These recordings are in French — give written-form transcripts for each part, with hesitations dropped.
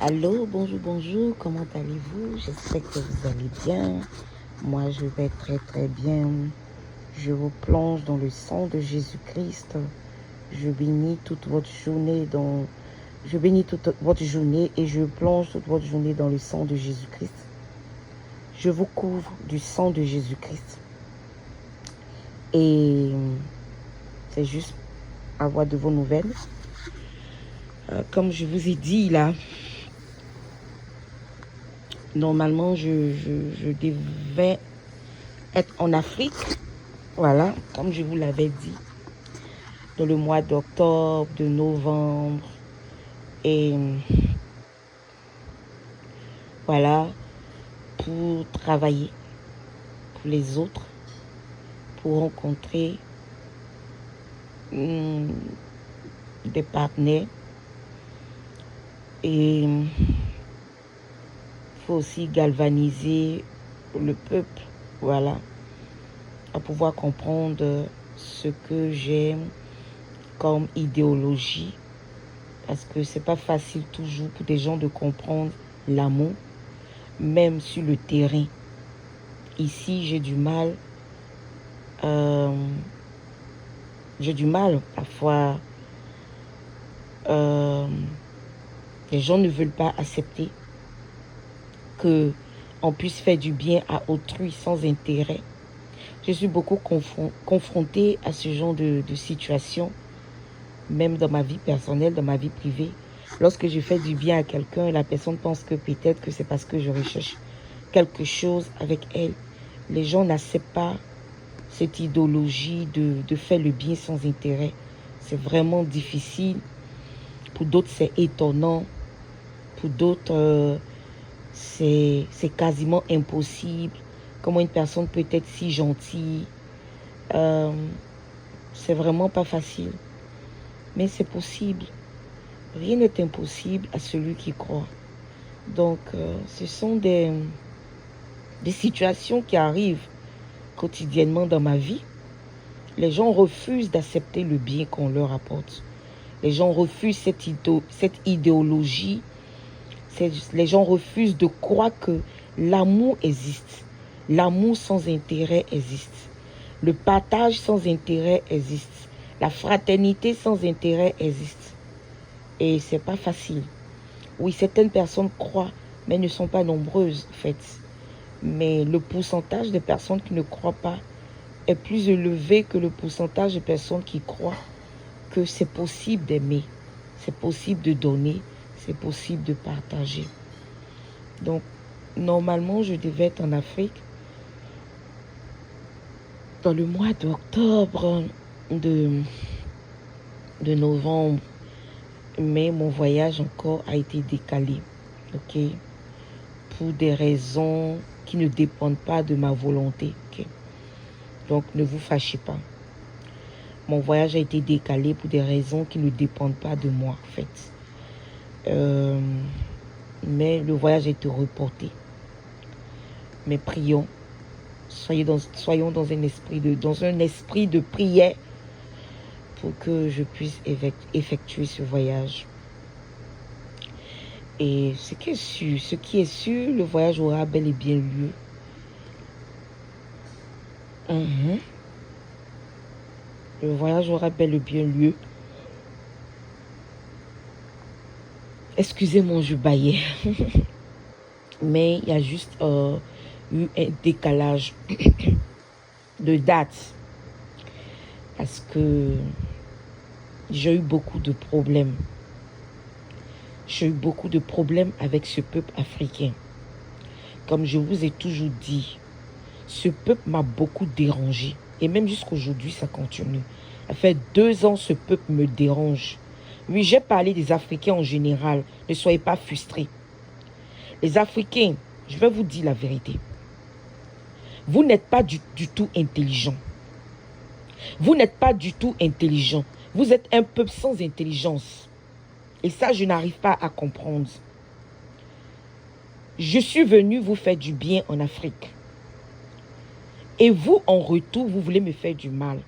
Allô, bonjour, bonjour, comment allez-vous? J'espère que vous allez bien. Moi, je vais très bien. Je vous plonge dans le sang de Jésus-Christ. Je bénis toute votre journée Je bénis toute votre journée et je plonge toute votre journée dans le sang de Jésus-Christ. Je vous couvre du sang de Jésus-Christ. Et c'est juste avoir de vos nouvelles. Comme je vous ai dit là, normalement je devais être en Afrique, voilà, comme je vous l'avais dit, dans le mois d'octobre, de novembre, et voilà, pour travailler pour les autres, pour rencontrer des partenaires. Et il faut aussi galvaniser le peuple, voilà, à pouvoir comprendre ce que j'aime comme idéologie, parce que c'est pas facile toujours pour des gens de comprendre l'amour, même sur le terrain. Ici, j'ai du mal parfois. Les gens ne veulent pas accepter que on puisse faire du bien à autrui sans intérêt. Je suis beaucoup confrontée à ce genre de situation, même dans ma vie personnelle, dans ma vie privée. Lorsque je fais du bien à quelqu'un, la personne pense que peut-être que c'est parce que je recherche quelque chose avec elle. Les gens n'acceptent pas cette idéologie de faire le bien sans intérêt. C'est vraiment difficile. Pour d'autres, c'est étonnant. Pour d'autres, c'est quasiment impossible. Comment une personne peut être si gentille. C'est vraiment pas facile. Mais c'est possible. Rien n'est impossible à celui qui croit. Donc, ce sont des situations qui arrivent quotidiennement dans ma vie. Les gens refusent d'accepter le bien qu'on leur apporte. Les gens refusent cette idéologie. Les gens refusent de croire que l'amour existe. L'amour sans intérêt existe. Le partage sans intérêt existe. La fraternité sans intérêt existe. Et c'est pas facile. Oui, certaines personnes croient, mais ne sont pas nombreuses en fait. Mais le pourcentage de personnes qui ne croient pas est plus élevé que le pourcentage de personnes qui croient que c'est possible d'aimer, c'est possible de donner, c'est possible de partager. Donc, normalement, je devais être en Afrique dans le mois d'octobre, de novembre, mais mon voyage encore a été décalé, ok, pour des raisons qui ne dépendent pas de ma volonté, ok. Donc, ne vous fâchez pas. Mon voyage a été décalé pour des raisons qui ne dépendent pas de moi, en fait. Mais le voyage a été reporté. Mais prions. Soyons dans un esprit de prière pour que je puisse effectuer ce voyage. Et ce qui est sûr, le voyage aura bel et bien lieu. Le voyage aura bel et bien lieu. Excusez-moi, je baillais. Mais il y a juste eu un décalage de date. Parce que j'ai eu beaucoup de problèmes. J'ai eu beaucoup de problèmes avec ce peuple africain. Comme je vous ai toujours dit, ce peuple m'a beaucoup dérangé. Et même jusqu'aujourd'hui, ça continue. Ça fait 2 ans, ce peuple me dérange. Oui, j'ai parlé des Africains en général. Ne soyez pas frustrés. Les Africains, je vais vous dire la vérité. Vous n'êtes pas du tout intelligent. Vous n'êtes pas du tout intelligent. Vous êtes un peuple sans intelligence. Et ça, je n'arrive pas à comprendre. Je suis venu vous faire du bien en Afrique. Et vous, en retour, vous voulez me faire du mal.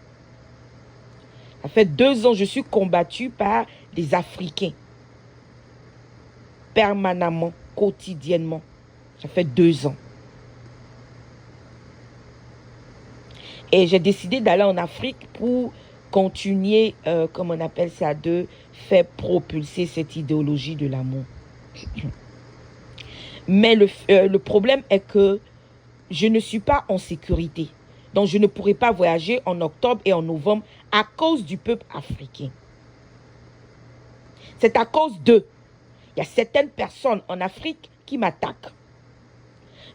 Ça fait 2 ans, je suis combattu par des Africains. permanemment, quotidiennement. Ça fait 2 ans. Et j'ai décidé d'aller en Afrique pour continuer, comme on appelle ça, de faire propulser cette idéologie de l'amour. Mais le problème est que je ne suis pas en sécurité. Donc, je ne pourrai pas voyager en octobre et en novembre à cause du peuple africain. C'est à cause d'eux. Il y a certaines personnes en Afrique qui m'attaquent.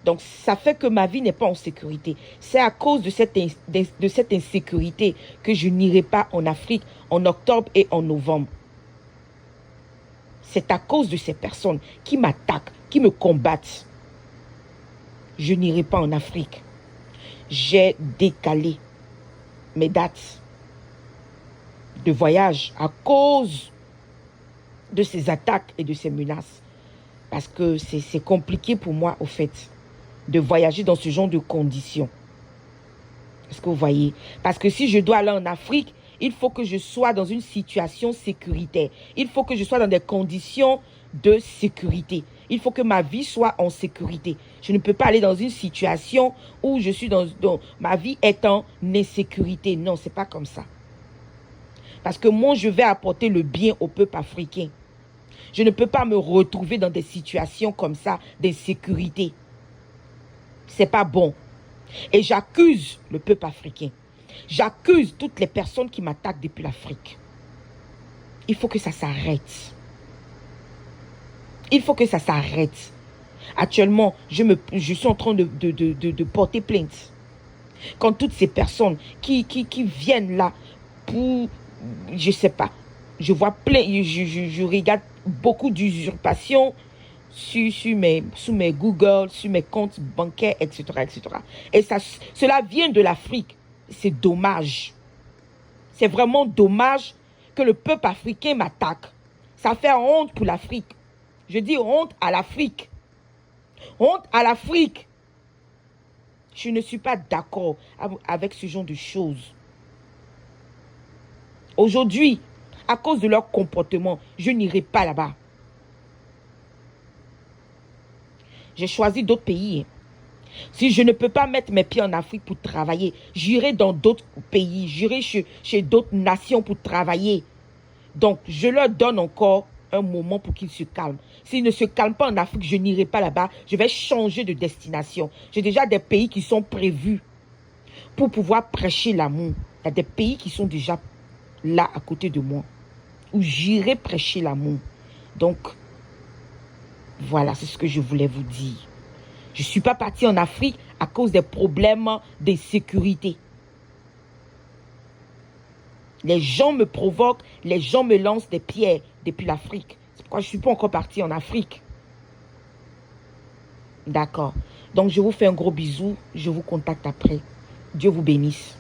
Donc, ça fait que ma vie n'est pas en sécurité. C'est à cause de cette insécurité que je n'irai pas en Afrique en octobre et en novembre. C'est à cause de ces personnes qui m'attaquent, qui me combattent. Je n'irai pas en Afrique. J'ai décalé mes dates de voyage à cause de ces attaques et de ces menaces. Parce que c'est compliqué pour moi, au fait, de voyager dans ce genre de conditions. Est-ce que vous voyez? Parce que si je dois aller en Afrique, il faut que je sois dans une situation sécuritaire. Il faut que je sois dans des conditions de sécurité. Il faut que ma vie soit en sécurité. Je ne peux pas aller dans une situation où je suis dans ma vie est en insécurité. Non, ce n'est pas comme ça. Parce que moi, je vais apporter le bien au peuple africain. Je ne peux pas me retrouver dans des situations comme ça, d'insécurité. Ce n'est pas bon. Et j'accuse le peuple africain. J'accuse toutes les personnes qui m'attaquent depuis l'Afrique. Il faut que ça s'arrête. Il faut que ça s'arrête. Actuellement, je suis en train de porter plainte. Quand toutes ces personnes qui viennent là pour, je ne sais pas, je vois plein, je regarde beaucoup d'usurpations sur mes Google, sur mes comptes bancaires, etc. etc. Et cela vient de l'Afrique. C'est dommage. C'est vraiment dommage que le peuple africain m'attaque. Ça fait honte pour l'Afrique. Je dis honte à l'Afrique. Honte à l'Afrique. Je ne suis pas d'accord avec ce genre de choses. Aujourd'hui, à cause de leur comportement, je n'irai pas là-bas. J'ai choisi d'autres pays. Si je ne peux pas mettre mes pieds en Afrique pour travailler, j'irai dans d'autres pays, j'irai chez d'autres nations pour travailler. Donc, je leur donne encore un moment pour qu'ils se calment. S'ils ne se calment pas en Afrique, je n'irai pas là-bas. Je vais changer de destination. J'ai déjà des pays qui sont prévus pour pouvoir prêcher l'amour. Il y a des pays qui sont déjà là à côté de moi, où j'irai prêcher l'amour. Donc, voilà, c'est ce que je voulais vous dire. Je ne suis pas partie en Afrique à cause des problèmes d'insécurité. Les gens me provoquent, les gens me lancent des pierres depuis l'Afrique. C'est pourquoi je ne suis pas encore partie en Afrique. D'accord. Donc, je vous fais un gros bisou. Je vous contacte après. Dieu vous bénisse.